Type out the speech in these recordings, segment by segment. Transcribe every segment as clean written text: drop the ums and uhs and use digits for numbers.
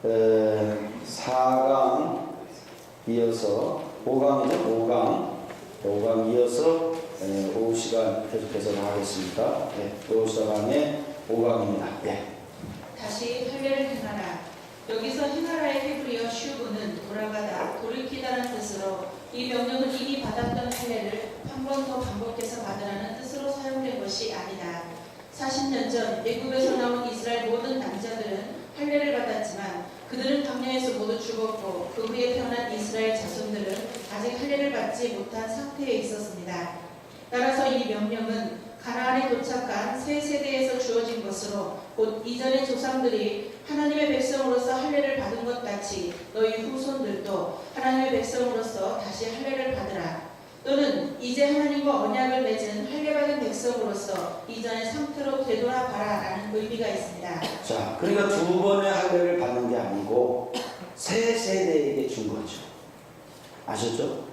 4강 이어서 5강이죠. 5강 이어서 오후 시간 계속해서 나가겠습니다. 여호수아강의 5강입니다. 다시 할례를 행하라. 여기서 행하라의 헤브리어 슈브는 돌아가다, 돌이키다는 뜻으로 이 명령은 이미 받았던 할례를 한 번 더 반복해서 받으라는 뜻으로 사용된 것이 아니다. 40년 전 애굽에서 나온 이스라엘 모든 남자들은 할례를 받았지만 그들은 광야에서 모두 죽었고 그 후에 태어난 이스라엘 자손들은 아직 할례를 받지 못한 상태에 있었습니다. 따라서 이 명령은 가나안에 도착한 새 세대에서 주어진 것으로 곧 이전의 조상들이 하나님의 백성으로서 할례를 받은 것 같이 너희 후손들도 하나님의 백성으로서 다시 할례를 받으라. 또는 이제 하나님과 언약을 맺은 할례받은 백성으로서 이전의 상태로 되돌아가라 라는 의미가 있습니다. 자, 그러니까 두 번의 할례를 받는 게 아니고 새 세대에게 준 거죠. 아셨죠?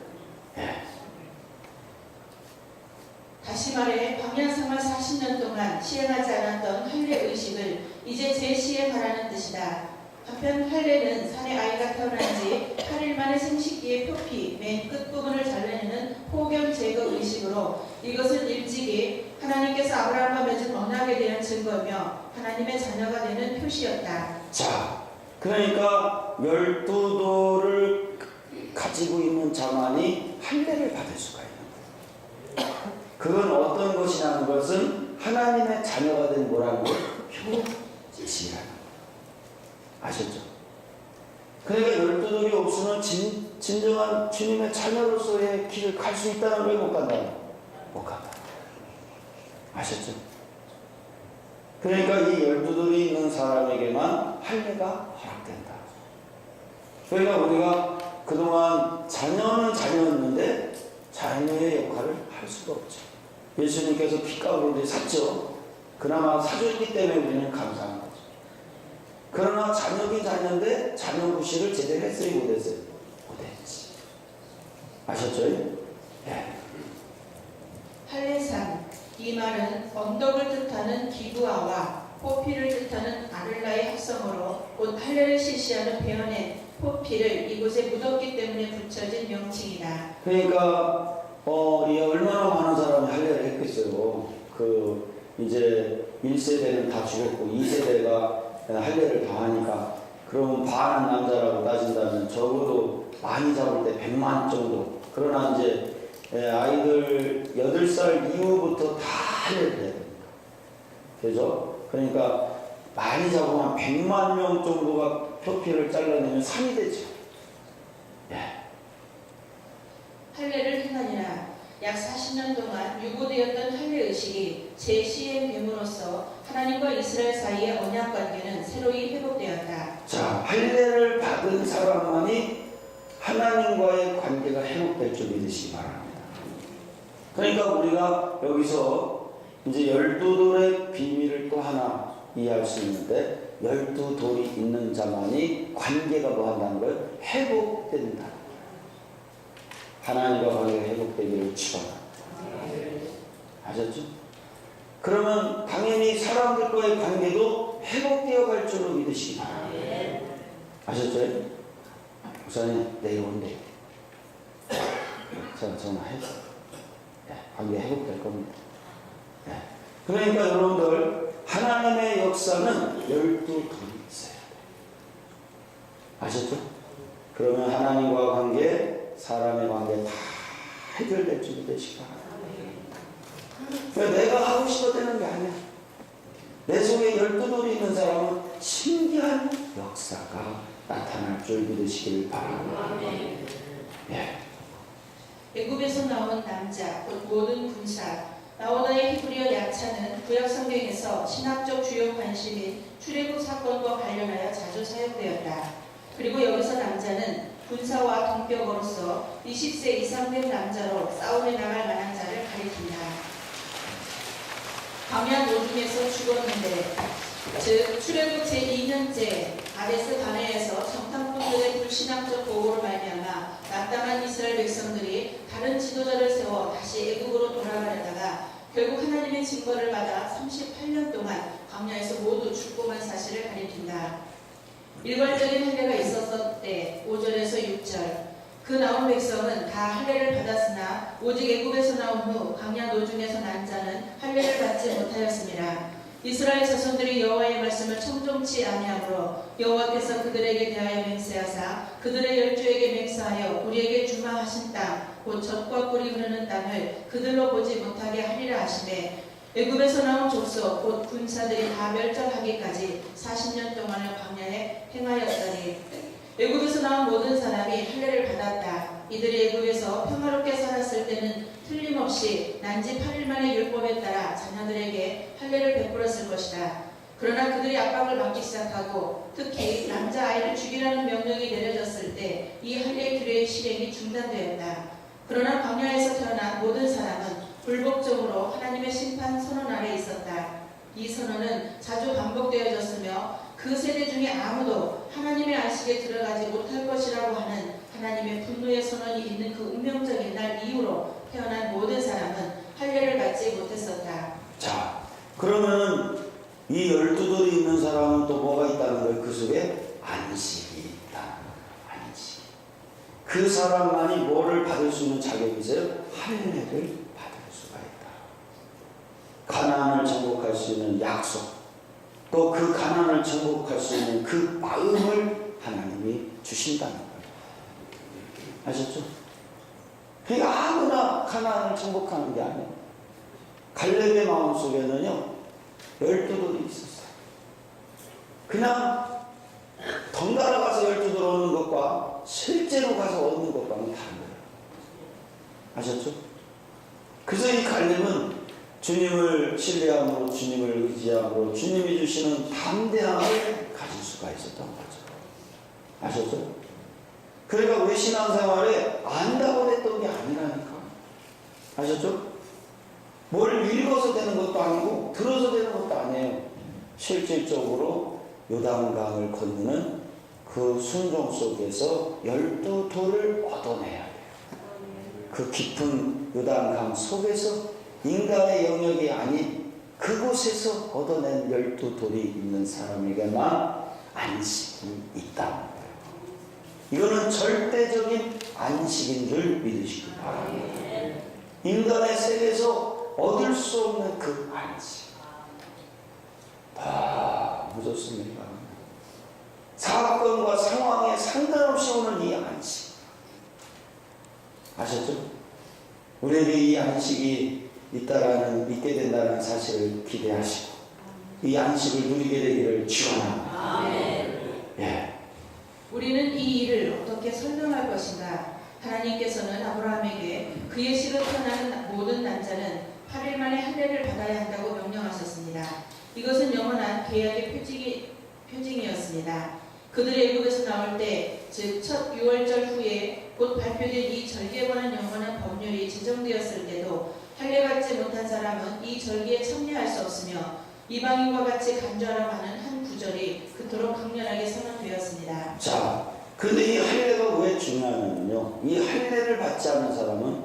다시 말해 광야 생활 40년 동안 시행하지 않았던 할례 의식을 이제 재시행하라는 뜻이다. 한편 할례는 산에 아이가 태어난 지 8일 만에 생식기의 표피 맨 끝부분을 잘라내는 포경 제거 의식으로 이것은 일찍이 하나님께서 아브라함과 맺은 언약에 대한 증거며 하나님의 자녀가 되는 표시였다. 자, 그러니까 12돌을 가지고 있는 자만이 할례를 받을 수가 있는 거예요. 그건 어떤 것이냐는 것은 하나님의 자녀가 된 뭐라는 거예요? 표지라는 거예요. 아셨죠? 그러니까 12돌이 없으면 진정한 주님의 자녀로서의 길을 갈 수 있다는 걸 못 간다. 못 간다. 아셨죠? 그러니까 이 12돌이 있는 사람에게만 할례가 허락된다. 그러니까 우리가 그동안 자녀는 자녀였는데 자녀의 역할을 할 수가 없죠. 예수님께서 핏값으로 샀죠. 그나마 사줬기 때문에 우리는 감사한 거죠. 그러나 자녀긴 자녀인데 자녀 구실을 제대로 했어요? 못했어요? 못했지. 아셨죠? 할례산, 이 말은 언덕을 뜻하는 기브아와 포피를 뜻하는 아를라의 합성어로 곧 할례를 실시하는 베어넷, 포피를 이곳에 묻었기 때문에 붙여진 명칭이다. 그러니까 얼마나 많은 사람이 할례를 했겠어요. 이제 1세대는 다 죽었고 2세대가 할례를 다 하니까 그러면 반은 남자라고 따진다면 적어도 많이 잡을 때 100만 정도. 그러나 이제 아이들 8살 이후부터 다 할례를 해야 됩니다. 그죠? 그러니까 많이 잡으면 100만 명 정도가 표피를 잘라내면 산이 되죠. 할례를 행하니라. 약 40년 동안 유고되었던 할례 의식이 재시행됨으로써 하나님과 이스라엘 사이의 언약 관계는 새로이 회복되었다. 자, 할례를 받은 사람만이 하나님과의 관계가 회복될 줄 믿으시기 바랍니다. 그러니까 우리가 여기서 이제 12돌의 비밀을 또 하나 이해할 수 있는데 12돌이 있는 자만이 관계가 뭐 한다는 거예요? 회복된다. 하나님과 관계가 회복되기를 축원합니다. 아셨죠? 그러면 당연히 사람들과의 관계도 회복되어 갈 줄로 믿으시기 바랍니다. 아셨죠? 목사님 내일 온대. 제가 전화해서 관계 회복될 겁니다. 그러니까 여러분들 하나님의 역사는 12돌이 있어요. 아셨죠? 그러면 하나님과 관계, 사람의 관계 다 해결될 줄 믿으시기 바랍니다. 그러니까 내가 하고 싶어 되는 게 아니야. 내 속에 12돌이 있는 사람은 신기한 역사가 나타날 줄 믿으시길 바랍니다. 애굽에서 나온 남자, 곧 모든 군사, 나오다의 히브리어 야차는 구약 성경에서 신학적 주요 관심인 출애굽 사건과 관련하여 자주 사용되었다. 그리고 여기서 남자는 군사와 동격으로서 20세 이상 된 남자로 싸움에 나갈 만한 자를 가리킨다. 광야 노중에서 죽었는데, 즉 출애굽 제2년째 가데스 바네에서 정탐꾼들의 불신앙적 보고로 말미암아 낙담한 이스라엘 백성들이 다른 지도자를 세워 다시 애굽으로 돌아가려다가 결국 하나님의 증거를 받아 38년 동안 광야에서 모두 죽고만 사실을 가리킨다. 일괄적인 할례가 있었을 5절에서 6절. 그 나온 백성은 다 할례를 받았으나 오직 애굽에서 나온 후 광야 노중에서 난 자는 할례를 받지 못하였습니다. 이스라엘 자손들이 여호와의 말씀을 청종치 아니하므로 여호와께서 그들에게 대하여 맹세하사 그들의 열조에게 맹세하여 우리에게 주마하신 땅 곧 젖과 꿀이 흐르는 땅을 그들로 보지 못하게 하리라 하시매 애굽에서 나온 족속 곧 군사들이 다 멸절하기까지 40년 동안을 광야에 행하였더니 애굽에서 나온 모든 사람이 할례를 받았다. 이들이 애굽에서 평화롭게 살았을 때는 틀림없이 난지 8일 만에 율법에 따라 자녀들에게 할례를 베풀었을 것이다. 그러나 그들이 압박을 받기 시작하고 특히 남자아이를 죽이라는 명령이 내려졌을 때 이 할례 규례의 실행이 중단되었다. 그러나 광야에서 태어난 모든 사람은 불복종으로 하나님의 심판 선언 아래 있었다. 이 선언은 자주 반복되어졌으며 그 세대 중에 아무도 하나님의 안식에 들어가지 못할 것이라고 하는 하나님의 분노의 선언이 있는 그 운명적인 날 이후로 태어난 모든 사람은 할례를 받지 못했었다. 자, 그러면 이 12돌이 있는 사람은 또 뭐가 있다는 거예요? 그 속에 안식이 있다는 거예요. 안식. 그 사람만이 뭐를 받을 수 있는 자격이 있어요? 할례를 받을 수가 있다. 가나안을 정복할 수 있는 약속, 또 그 가나안을 정복할 수 있는 그 마음을 하나님이 주신다는 거예요. 아셨죠? 그러니까 아무나 가나안을 정복하는 게 아니에요. 갈렙의 마음속에는요 12돌이 있었어요. 그냥 덩달아 가서 12돌 얻는 것과 실제로 가서 얻는 것과는 다른 거예요. 아셨죠? 그래서 이 갈렙은 주님을 신뢰함으로, 주님을 의지함으로 주님이 주시는 담대함을 가질 수가 있었던 거죠. 아셨죠? 그러니까 우리 신앙생활에 안다고 했던 게 아니라니까. 아셨죠? 뭘 읽어서 되는 것도 아니고 들어서 되는 것도 아니에요. 실질적으로 요단강을 건너는 그 순종 속에서 12돌을 얻어내야 돼요. 그 깊은 요단강 속에서 인간의 영역이 아닌 그곳에서 얻어낸 12돌이 있는 사람에게만 안식이 있다는 거예요. 이거는 절대적인 안식인 줄 믿으시기 바랍니다. 인간의 세계에서 얻을 수 없는 그 안식. 너무 좋습니다. 사건과 상황에 상관없이 오는 이 안식. 아셨죠? 우리에게 이 안식이 있게 된다는 사실을 기대하시고 이 안식을 누리게 되기를 축원합니다. 예. 우리는 이 일을 어떻게 설명할 것인가? 하나님께서는 아브라함에게 그의 씨로 태어나는 모든 남자는 8일 만에 할례를 받아야 한다고 명령하셨습니다. 이것은 영원한 계약의 표징이었습니다. 그들이 애굽에서 나올 때, 즉 첫 6월절 후에 곧 발표된 이 절기에 관한 영원한 법률이 제정되었을 때도 할례 받지 못한 사람은 이 절기에 참여할 수 없으며 이방인과 같이 간주하라고 하는 한 구절이 그토록 강렬하게 선언되었습니다. 자, 근데 이 할례가 왜 중요하냐면요, 이 할례를 받지 않는 사람은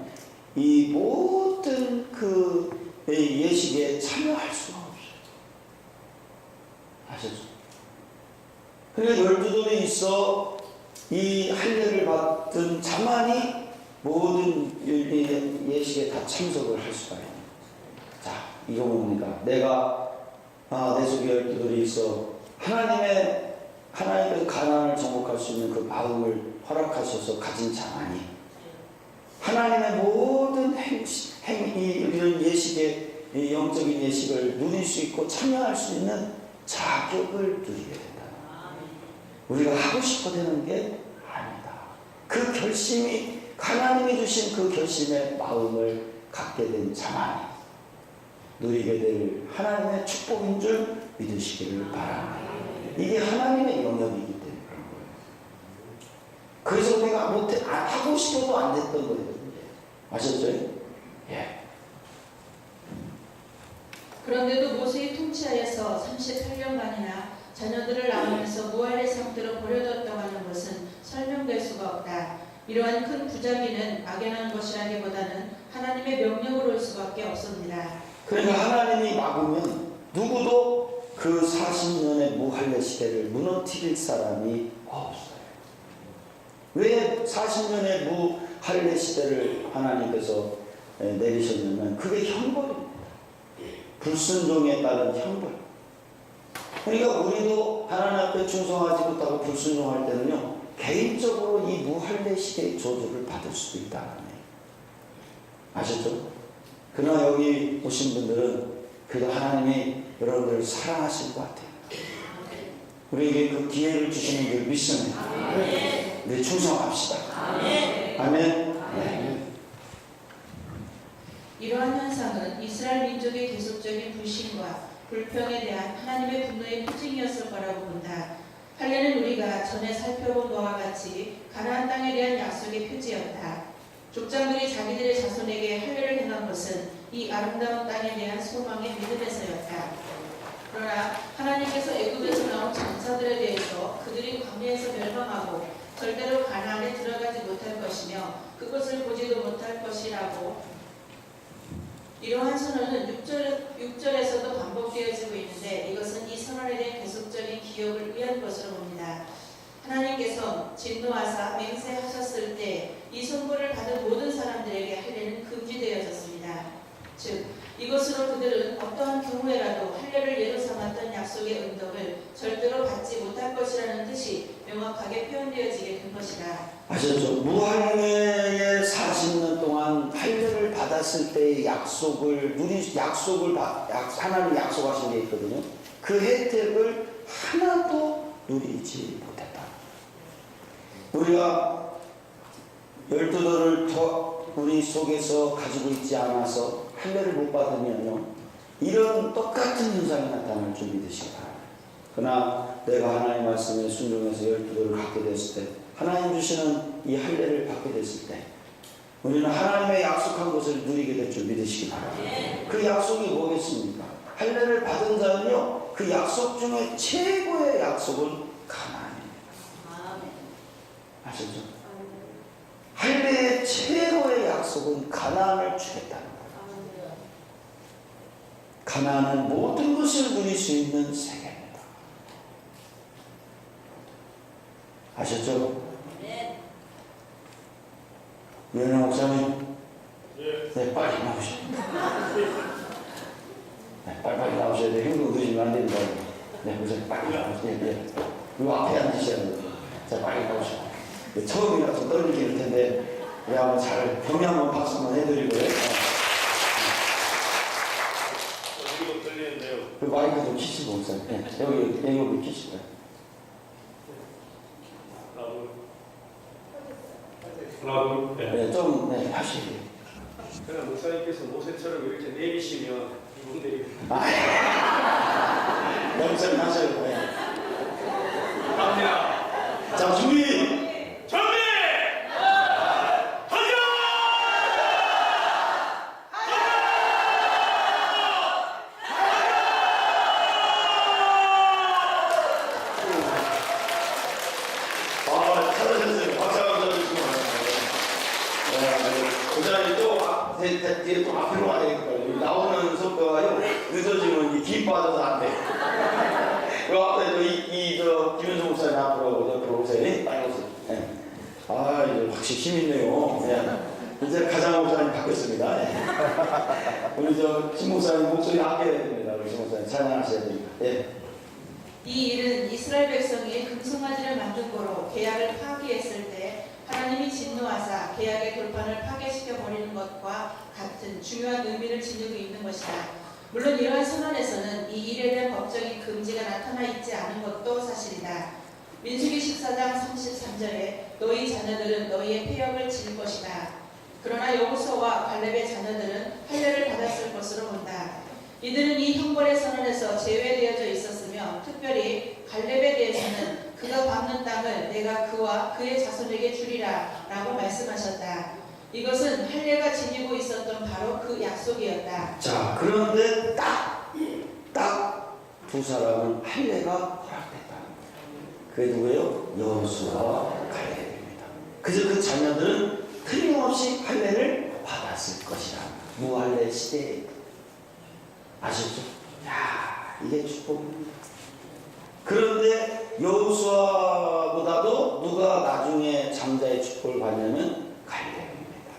이 모든 그 예식에 참여할 수가 없어요. 아셨죠? 그러니까 12돌이 있어 이 할례를 받은 자만이 모든 예식에 다 참석을 할 수가 있는 거예요. 자, 이거 뭡니까? 내가 내 속에 12돌이 있어 하나님의 가난을 정복할 수 있는 그 마음을 허락하셔서 가진 자만이 하나님의 모든 이런 예식의 영적인 예식을 누릴 수 있고 참여할 수 있는 자격을 누리게 된다. 우리가 하고 싶어 되는 게 아니다. 그 결심이 하나님이 주신 그 결심의 마음을 갖게 된 자만이 누리게 될 하나님의 축복인 줄 믿으시기를 바랍니다. 이게 하나님의 영역이기 때문에 그런 거예요. 그래서 우리가 하고 싶어도 안 됐던 거예요. 아셨죠? 예. 그런데도 모세의 통치하에서 38년간이나 자녀들을 낳으면서 무할의 상태로 버려뒀다고 하는 것은 설명될 수가 없다. 이러한 큰 부작위는 막연한 것이라기보다는 하나님의 명령으로 올 수밖에 없습니다. 그러니까 하나님이 막으면 누구도 그 40년의 무할례 시대를 무너뜨릴 사람이 없어요. 왜 40년의 무할례 시대를 하나님께서 내리셨냐면 그게 형벌입니다. 불순종에 따른 형벌. 그러니까 우리도 하나님 앞에 충성하지 못하고 불순종할 때는요, 개인적으로 이 무할례 시대의 저주를 받을 수도 있다는 거예요. 아셨죠? 그러나 여기 오신 분들은 그래도 하나님이 여러분들을 사랑하실 것 같아요. 우리에게 그 기회를 주시는 줄 믿습니다. 네, 충성합시다. 아멘. 네. 이러한 현상은 이스라엘 민족의 계속적인 불신과 불평에 대한 하나님의 분노의 표징이었을 거라고 본다. 할례는 우리가 전에 살펴본 바와 같이 가나안 땅에 대한 약속의 표지였다. 족장들이 자기들의 자손에게 할례를 행한 것은 이 아름다운 땅에 대한 소망의 믿음에서였다. 그러나 하나님께서 애굽에서 나온 장사들에 대해서 그들이 광야에서 멸망하고 절대로 가나안에 들어가지 못할 것이며 그것을 보지도 못할 것이라고, 이러한 선언은 6절에서도 반복되어지고 있는데 이것은 이 선언에 대한 계속적인 기억을 위한 것으로 봅니다. 하나님께서 진노하사 맹세하셨을 때 이 선고를 받은 모든 사람들에게 할례는 금지되어졌습니다. 즉 이것으로 그들은 어떠한 경우에라도 할례를 예로 삼았던 약속의 응답을 절대로 받지 못할 것이라는 뜻이 명확하게 표현되어지게 된 것이다. 아셨죠? 무할례의 40년 동안 할례를 받았을 때의 약속을 하나님이 약속하신 게 있거든요. 그 혜택을 하나도 누리지 못했다. 우리가 12돌을 더 우리 속에서 가지고 있지 않아서 할례를 못 받으면요, 이런 똑같은 현상이 나타날 줄 믿으시기 바랍니다. 그러나 내가 하나님의 말씀에 순종해서 12돌을 갖게 됐을 때, 하나님 주시는 이 할례를 받게 됐을 때 우리는 하나님의 약속한 것을 누리게 될 줄 믿으시기 바랍니다. 그 약속이 뭐겠습니까? 할례를 받은 자는요, 그 약속 중에 최고의 약속은 가나안입니다. 아셨죠? 할례의 최고의 약속은 가나안을 주겠다는 거예요. 가나안은 모든 것을 누릴 수 있는 세계입니다. 아셨죠? 유현영 목사님, 네, 빨리 나오셔야 돼요. 네, 빨리 나오셔야 돼요. 행동 늦으면 안 됩니다. 네, 목사님 빨리 나오셔야 돼요. 이 앞에 앉으셔야 돼요. 자, 빨리 나오셔요. 처음이라 좀 떨리실 텐데 우리 한번 잘 격려 한번 박수 한번 해드리고요. 여기도 떨리는데요. 그 마이크 좀 키시고 목사님. 네, 여기 키시고요. 하나, 둘, 네, 좀 하시고요. 그냥 목사님께서 모세처럼 이렇게 내미시면 이분들이 네, 목사님 하셔요. 네. 갑니다. 자, 준비! 준비! 하자! 잘하셨어요. 박수 한번 쳐주시고. 목사님 뒤에 좀 앞으로 와야 되겠다. 나오는 속도가요, 늦어지면 기 빠져서 안 돼. 그 앞에 김현수 목사님 앞으로 오세요. 빨리 오세요. 네. 아, 이제 확실히 힘있네요. 네. 이제 가장 목사님 바뀌었습니다. 네. 우리 신 목사님 목소리 아껴야 됩니다. 우리 신 목사님 찬양하셔야 됩니다. 네. 이 일은 이스라엘 백성이 금송아지를 만든 거로 계약을 파기했을 때 하나님이 진노하사 계약의 돌판을 파괴시켜 버리는 것과 같은 중요한 의미를 지니고 있는 것이다. 물론 이러한 선언에서는 이 일에 대한 법적인 금지가 나타나 있지 않은 것도 사실이다. 민수기 14장 33절에 너희 자녀들은 너희의 폐역을 질 것이다. 그러나 여호수아와 갈렙의 자녀들은 할례를 받았을 것으로 본다. 이들은 이 형벌의 선언에서 제외되어져 있었으며 특별히 갈렙에 대해서는 그가 밟는 땅을 내가 그와 그의 자손에게 주리라 라고 말씀하셨다. 이것은 할례가 지니고 있었던 바로 그 약속이었다. 자, 그런데 딱 두 사람은 할례가 허락됐다는 거예요. 그게 누구예요? 여호수아와 갈렙입니다. 그래서 그 자녀들은 틀림없이 할례를 받았을 것이라. 무할례 시대에. 아셨죠? 야, 이게 축복입니다. 그런데 여호수아보다도 누가 나중에 장자의 축복을 받냐면 갈렙입니다.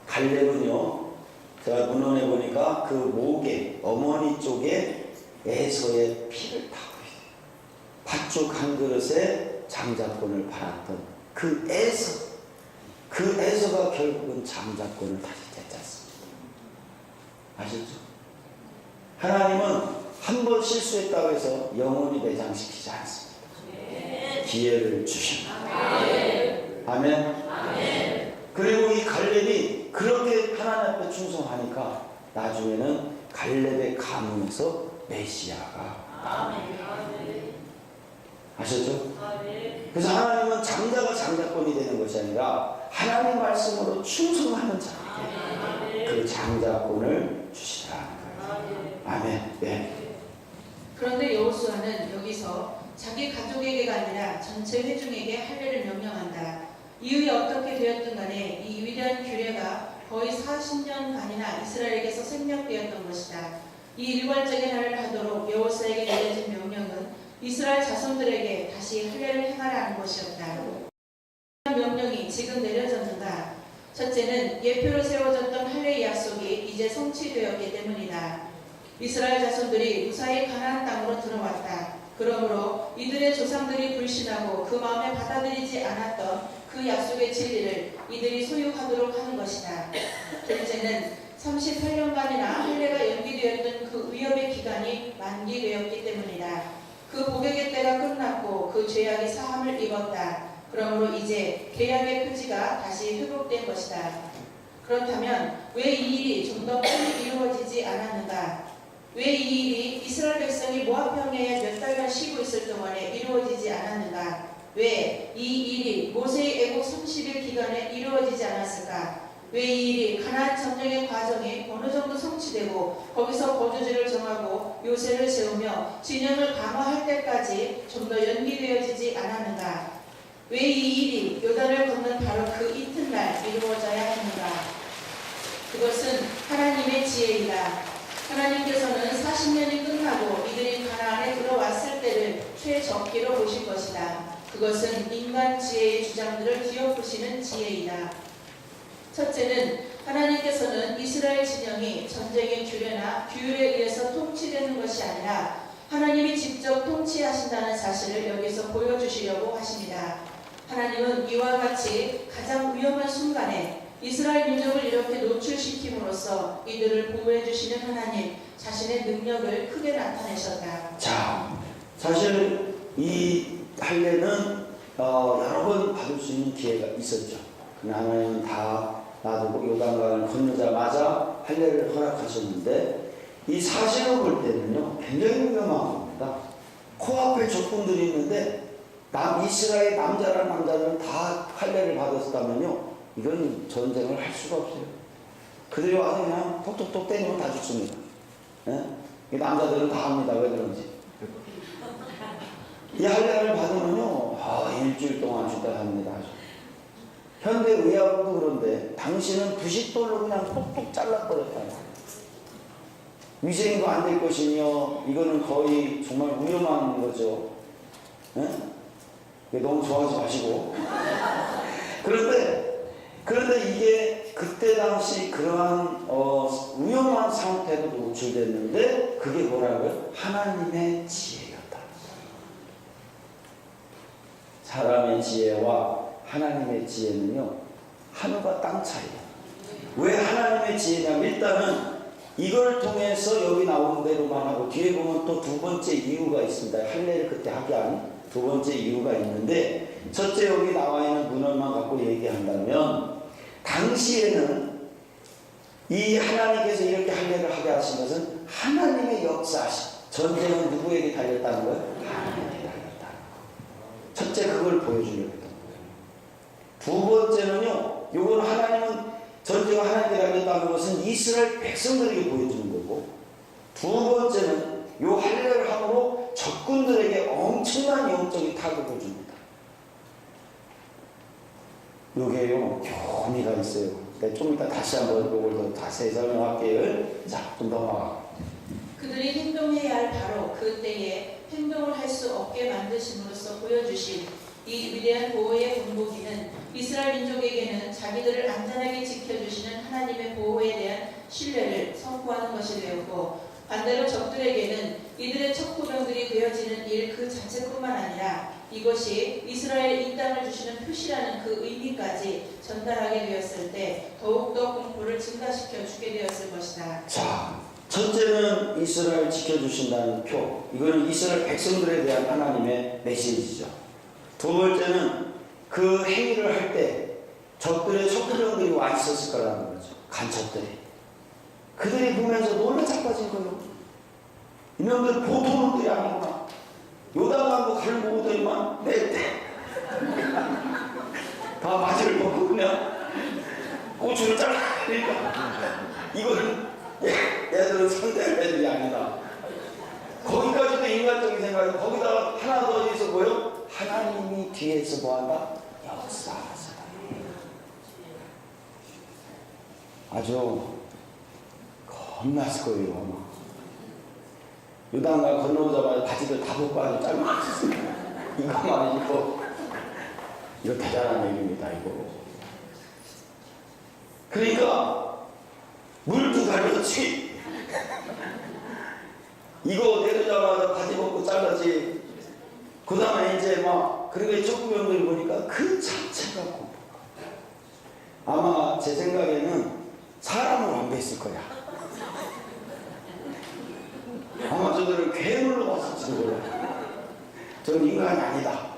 갈렙은요, 제가 문헌에 보니까 그 목에, 어머니 쪽에 에서의 피를 타고 있어요. 팥죽 한 그릇에 장자권을 받았던 그 에서가 결국은 장자권을 다시 되찾습니다. 아셨죠? 하나님은 한 번 실수했다고 해서 영원히 매장시키지 않습니다. 기회를 주십니다. 아멘. 그리고 이 갈렙이 그렇게 하나님 앞에 충성하니까 나중에는 갈렙의 가문에서 메시아가 아셨죠? 그래서 하나님은 장자가 장자권이 되는 것이 아니라 하나님 말씀으로 충성하는 자에게 그 장자권을 주시라는 거예요. 아멘. 네. 그런데 여호수아는 여기서 자기 가족에게가 아니라 전체 회중에게 할례를 명령한다. 이후에 어떻게 되었든 간에 이 위대한 규례가 거의 40년간이나 이스라엘에게서 생략되었던 것이다. 이 일괄적인 할례를 하도록 여호수아에게 내려진 명령은 이스라엘 자손들에게 다시 할례를 행하라는 것이었다. 명령이 지금 내려졌는가? 첫째는 예표로 세워졌던 할례의 약속이 이제 성취되었기 때문이다. 이스라엘 자손들이 무사히 가나안 땅으로 들어왔다. 그러므로 이들의 조상들이 불신하고 그 마음에 받아들이지 않았던 그 약속의 진리를 이들이 소유하도록 하는 것이다. 둘째는 38년간이나 할례가 연기되었던 그 위협의 기간이 만기되었기 때문이다. 그 복역의 때가 끝났고 그 죄악이 사함을 입었다. 그러므로 이제 계약의 표지가 다시 회복된 것이다. 그렇다면 왜 이 일이 좀 더 빨리 이루어지지 않았는가? 왜 이 일이 이스라엘 백성이 모압 평야에 몇 달간 쉬고 있을 동안에 이루어지지 않았는가? 왜 이 일이 모세의 애국 30일 기간에 이루어지지 않았을까? 왜 이 일이 가나안 점령의 과정이 어느 정도 성취되고 거기서 거주지를 정하고 요새를 세우며 진영을 강화할 때까지 좀 더 연기되어지지 않았는가? 왜 이 일이 요단을 건넌 바로 그 이튿날 이루어져야 했는가? 그것은 하나님의 지혜이다. 하나님께서는 40년이 끝나고 이들이 가나안에 들어왔을 때를 최적기로 보실 것이다. 그것은 인간 지혜의 주장들을 뒤엎으시는 지혜이다. 첫째는 하나님께서는 이스라엘 진영이 전쟁의 규례나 규율에 의해서 통치되는 것이 아니라 하나님이 직접 통치하신다는 사실을 여기서 보여주시려고 하십니다. 하나님은 이와 같이 가장 위험한 순간에 이스라엘 민족을 이렇게 노출시킴으로써 이들을 보호해 주시는 하나님 자신의 능력을 크게 나타내셨다. 자, 사실 이 할례는 여러 번 받을 수 있는 기회가 있었죠. 그러나 하나님은 다 놔두고 요단강을 건너자마자 할례를 허락하셨는데 이 사실을 볼 때는요 굉장히 위험한 겁니다. 코앞에 적군들이 있는데 이스라엘 남자들은 다 할례를 받았다면요 이건 전쟁을 할 수가 없어요. 그들이 와서 그냥 톡톡톡 때리면 다 죽습니다. 예? 이 남자들은 다 합니다. 왜 그런지. 이 할례를 받으면요 일주일 동안 죽다 합니다. 현대 의학도 그런데 당신은 부싯돌로 그냥 똑똑 잘라버렸다. 위생도 안 될 것이며 이거는 거의 정말 위험한 거죠. 예? 너무 좋아하지 마시고. 그런데 이게 그때 당시 그러한 위험한 상태로 노출됐는데 그게 뭐라고요? 하나님의 지혜였다. 사람의 지혜와 하나님의 지혜는요 하늘과 땅 차이예요. 왜 하나님의 지혜냐면 일단은 이걸 통해서 여기 나오는 대로만 하고 뒤에 보면 또 두 번째 이유가 있습니다. 할례를 그때 하게 한 두 번째 이유가 있는데 첫째 여기 나와 있는 문헌만 갖고 얘기한다면 당시에는 이 하나님께서 이렇게 할례를 하게 하신 것은 하나님의 역사하심. 전쟁은 누구에게 달렸다는 거예요? 하나님에게 달렸다는 거예요. 첫째 그걸 보여주려고 했던 거예요. 두 번째는요 요건 하나님은 전쟁을 하나님께 달렸다는 것은 이스라엘 백성들에게 보여주는 거고 두 번째는 요 할례를 함으로 적군들에게 엄청난 영적인 타격을 줍니다. 요게요 교미가 있어요. 좀 이따 다시 한번 이걸 더 자세히 설명할게요. 자, 좀 넘어가. 그들이 행동해야 할 바로 그 때에 행동을 할 수 없게 만드심으로써 보여주신 이 위대한 보호의 본보기는 이스라엘 민족에게는 자기들을 안전하게 지켜주시는 하나님의 보호에 대한 신뢰를 선포하는 것이 되었고, 반대로 적들에게는 이들의 척도병들이 되어지는 일 그 자체뿐만 아니라 이것이 이스라엘의 이 땅을 주시는 표시라는 그 의미까지 전달하게 되었을 때 더욱더 공포를 증가시켜 주게 되었을 것이다. 자, 첫째는 이스라엘 지켜주신다는 표. 이거는 이스라엘 백성들에 대한 하나님의 메시지죠. 두 번째는 그 행위를 할 때 적들의 척도병들이 와 있었을 거라는 거죠. 간첩들이. 그들이 보면서 놀라 자빠진 거예요. 이놈들 보통 놈들이 아니구나. 요단강도 갈고 오더니만 내 다 바지를 벗고 그냥 고추를 잘라니까 이거는 얘들은 상대할 애들이 아니다. 거기까지도 인간적인 생각이, 거기다가 하나 더 있어 보여? 하나님이 뒤에서 뭐한다? 역사하시다. 아주 겁났을 거예요 아마. 요단강 건너오자마자 바지를 다 벗고 아주 짧았습니다. 이거만 입고. 이거 대단한 얘기입니다 이거. 그러니까 물도 갈렸지. 이거 내리자마자 바지 벗고 잘라지. 그 다음에 이제 막 그렇게 척구병들 보니까 그 자체가 공포가. 아마 제 생각에는 사람을 안 뵀을 거야. 아마 저들은 괴물로 봤을지도 몰라. 저는 인간이 아니다.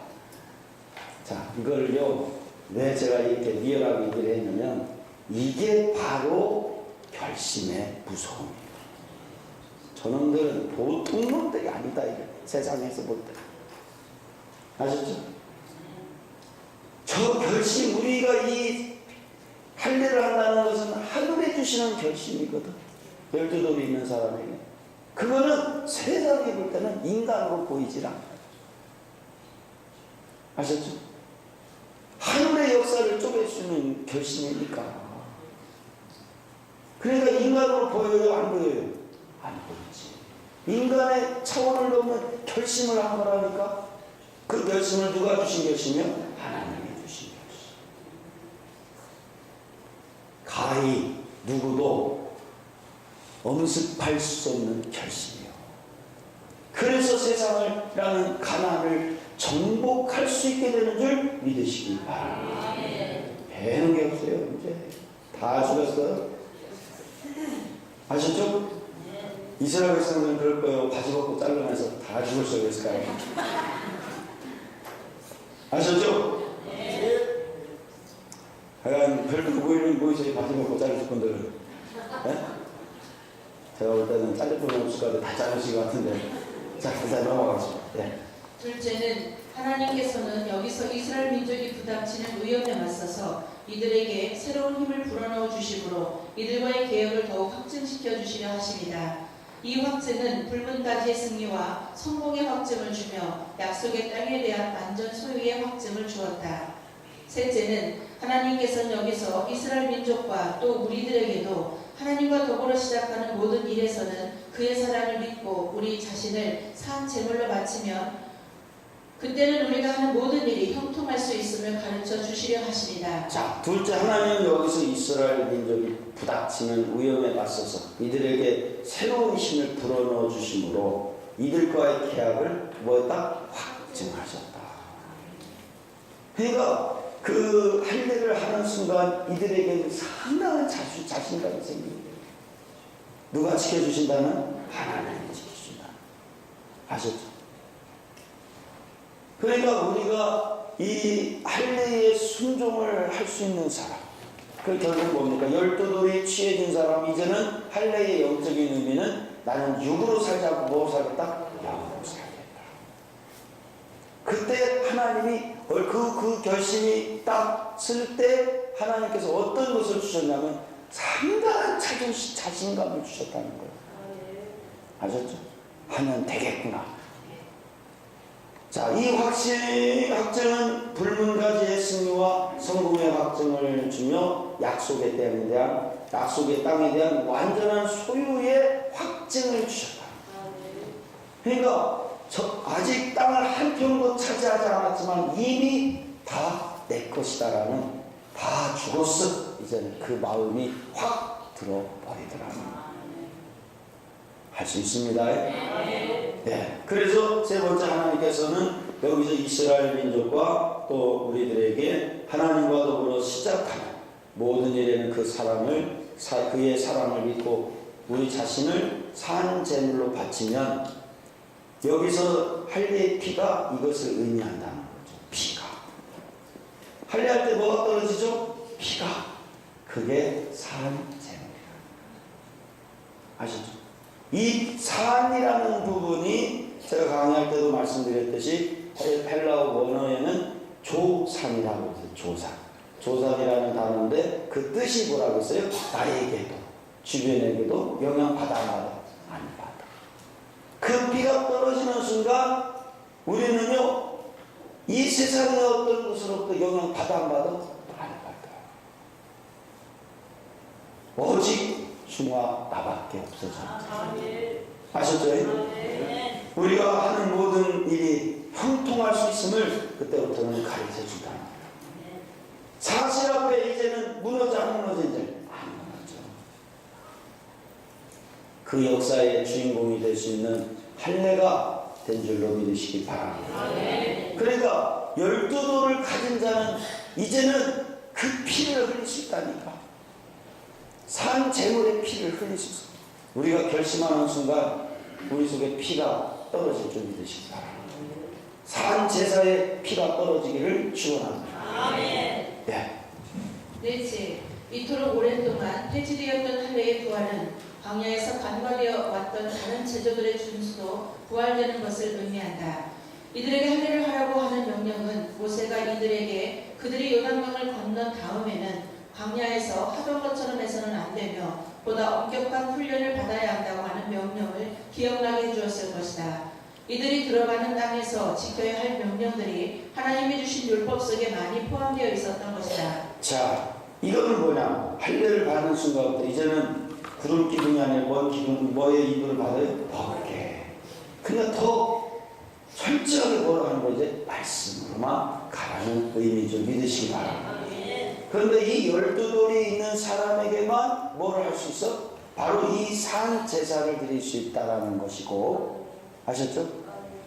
자, 이걸요 왜 제가 이렇게 리얼하게 얘기를 했냐면 이게 바로 결심의 무서움입니다. 저놈들은 보통 놈들이 아니다. 이게 세상에서 볼 때. 아셨죠? 저 결심, 우리가 이 할례를 한다는 것은 하늘에 주시는 결심이거든. 12돌이 있는 사람에게. 그거는 세상에 볼 때는 인간으로 보이질 않아요. 아셨죠? 하늘의 역사를 쪼개주는 결심이니까. 그러니까 인간으로 보여요? 안 보여요? 안 보이지. 인간의 차원을 넘는 결심을 한 거라니까. 그 결심을 누가 주신 결심이요? 하나님이 주신 결심. 가히 누구도 엄습할 수 없는 결심이요. 그래서 세상이라는 가난을 정복할 수 있게 되는 줄 믿으시기 바랍니다. 배는 게 없어요. 이제 다 죽었어요. 아셨죠? 이스라엘 백성들은 그럴 거예요. 바지 벗고 잘라내서 다 죽을 수 있을까요? 아셨죠? 하여간 별로 보이는 보이세요. 바지 벗고 자르실 분들은. 네? 제가 볼 때는 자를 분 없을 것 같아요. 다 자르실 것 같은데. 자, 일단 넘어가겠습니다. 네. 둘째는 하나님께서는 여기서 이스라엘 민족이 부닥치는 위험에 맞서서 이들에게 새로운 힘을 불어넣어 주심으로 이들과의 계약을 더욱 확증시켜 주시려 하십니다. 이 확증은 불문까지의 승리와 성공의 확증을 주며 약속의 땅에 대한 완전 소유의 확증을 주었다. 셋째는 하나님께서는 여기서 이스라엘 민족과 또 우리들에게도 하나님과 더불어 시작하는 모든 일에서는 그의 사랑을 믿고 우리 자신을 산 제물로 바치면 그때는 우리가 하는 모든 일이 형통할 수 있음을 가르쳐 주시려 하십니다. 자, 둘째, 하나님은 여기서 이스라엘 민족이 부닥치는 위험에 맞서서 이들에게 새로운 힘을 불어넣어 주심으로 이들과의 계약을 뭐였다? 확증하셨다. 그러니까 그 할례를 하는 순간 이들에게 상당한 자신감이 생깁니다. 누가 지켜주신다는? 하나님이 지켜주신다. 아셨죠? 그러니까 우리가 이 할례에 순종을 할 수 있는 사람, 그 결국 뭡니까? 12돌이 취해진 사람, 이제는 할례의 영적인 의미는 나는 육으로 살자고 뭐로 살겠다? 영으로 살겠다. 그때 하나님이 그 결심이 딱 쓸 때 하나님께서 어떤 것을 주셨냐면 상당한 자신감을 주셨다는 거예요. 아셨죠? 하면 되겠구나. 자, 이 확증은 불문가지의 승리와 성공의 확증을 주며 약속의 땅에 대한 완전한 소유의 확증을 주셨다. 그러니까 아직 땅을 한 평도 차지하지 않았지만 이미 다 내 것이다라는, 다 죽었어 이제는 그 마음이 확 들어버리더라고요. 할 수 있습니다. 네. 그래서 세 번째, 하나님께서는 여기서 이스라엘 민족과 또 우리들에게 하나님과 더불어 시작하는 모든 일에는 그 사람을, 그의 사랑을 믿고 우리 자신을 산 제물로 바치면, 여기서 할례의 피가 이것을 의미한다는 거죠. 피가. 할례할 때 뭐가 떨어지죠? 피가. 그게 산 제물이다. 아시죠? 이 산이라는 부분이 제가 강의할 때도 말씀드렸듯이 헬라어 원어에는 조산이라고 해서 조산. 조산이라는 단어인데 그 뜻이 뭐라고 했어요? 나에게도 주변에게도 영향받아마다 안 받아. 그 피가 떨어지는 순간 우리는요, 이 세상의 어떤 것으로부터 영향받아 안 받아? 안 받아요. 오직 주와 나밖에 없어져. 아셨죠? 우리가 하는 모든 일이 형통할 수 있음을 그때부터는 가르쳐 준다. 사실 앞에 이제는 무너져 안 무너져? 이제 안 무너져. 그 역사의 주인공이 될 수 있는 할례가 된 줄로 믿으시기 바랍니다. 그러니까 12돌을 가진 자는 이제는 그 피를 흘릴 수 있다니까. 산 제물의 피를 흘릴 수 있어. 우리가 결심하는 순간 우리 속에 피가 떨어질 줄 믿으시기 바랍니다. 산 제사의 피가 떨어지기를 축원합니다. 네. 넷째, 이토록 오랜 동안 폐지되었던 할례의 부활은 광야에서 간과되어 왔던 다른 제도들의 준수도 부활되는 것을 의미한다. 이들에게 할례를 하라고 하는 명령은 모세가 이들에게 그들이 요단강을 건넌 다음에는 광야에서 하던 것처럼 해서는 안 되며 보다 엄격한 훈련을 받아야 한다고 하는 명령을 기억나게 해주었을 것이다. 이들이 들어가는 땅에서 지켜야 할 명령들이 하나님이 주신 율법 속에 많이 포함되어 있었던 것이다. 자, 이거는 뭐냐? 할례를 받는 순간부터 이제는 구름 기둥이 아니라 뭔 기둥, 뭐의 이불을 받아요? 벗게. 그러니까 더 철저하게 뭐라 하는 거지? 말씀으로만 가라는 의미죠. 믿으시기 바랍니다. 그런데 이 12돌이 있는 사람에게만 뭐를 할 수 있어? 바로 이 산 제사를 드릴 수 있다라는 것이고, 아셨죠?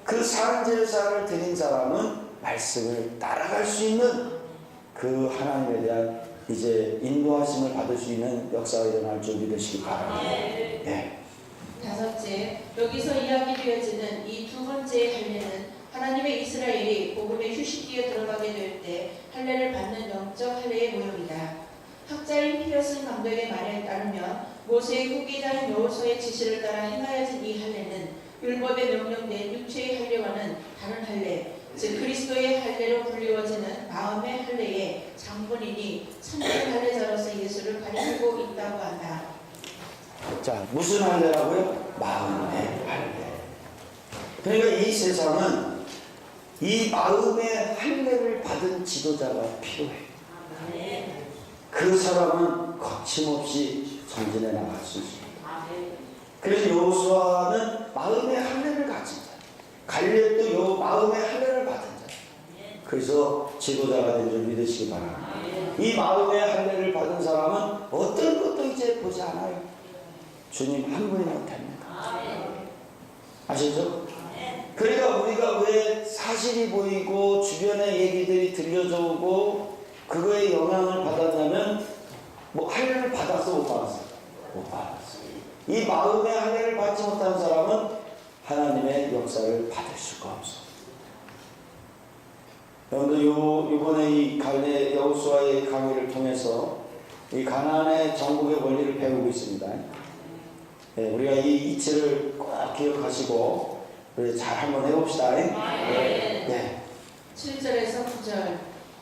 그 산 제사를 드린 사람은 말씀을 따라갈 수 있는 그 하나님에 대한 이제 인도하심을 받을 수 있는 역사가 일어날 줄 믿으시기 바랍니다. 네. 다섯째, 여기서 이야기되어지는 이 두 번째의 할례는 하나님의 이스라엘이 복음의 휴식기에 들어가게 될 때 할례를 받는 영적 할례의 모형이다. 학자인 피어슨 감독의 말에 따르면 모세의 후계자인 여호수아의 지시를 따라 행하여진 이 할례는 율법에 명령된 육체의 할례와는 다른 할례, 즉 그리스도의 할례로 불리워지는 마음의 할례의 장본인이 참된 할례자로서 예수를 가리키고 있다고 한다. 자, 무슨 할례라고요? 마음의 할례. 그러니까 이 세상은 이 마음의 할례를 받은 지도자가 필요해. 그 사람은 거침없이 전진해 나갈 수 있습니다. 그래서 여호수아는 마음의 할례를 가진 자, 갈렙도 요 마음의 할례를 받은 자. 그래서 지도자가 된 줄 믿으시기 바랍니다. 이 마음의 할례를 받은 사람은 어떤 것도 이제 보지 않아요. 주님 한 분이면 됩니다. 아시죠? 그러니까 우리가 왜 사실이 보이고 주변의 얘기들이 들려져 오고 그거에 영향을 받았냐면 뭐 할례를 받았어 못 받았어? 못 받았어. 이 마음의 할례를 받지 못한 사람은 하나님의 역사를 받을 수가 없어. 여러분들 이번에 이 갈렙 여호수아의 강의를 통해서 이 가나안의 정복의 원리를 배우고 있습니다. 네, 우리가 이 이치를 꼭 기억하시고 우리 잘 한번 해봅시다. 네. 7절에서 9절,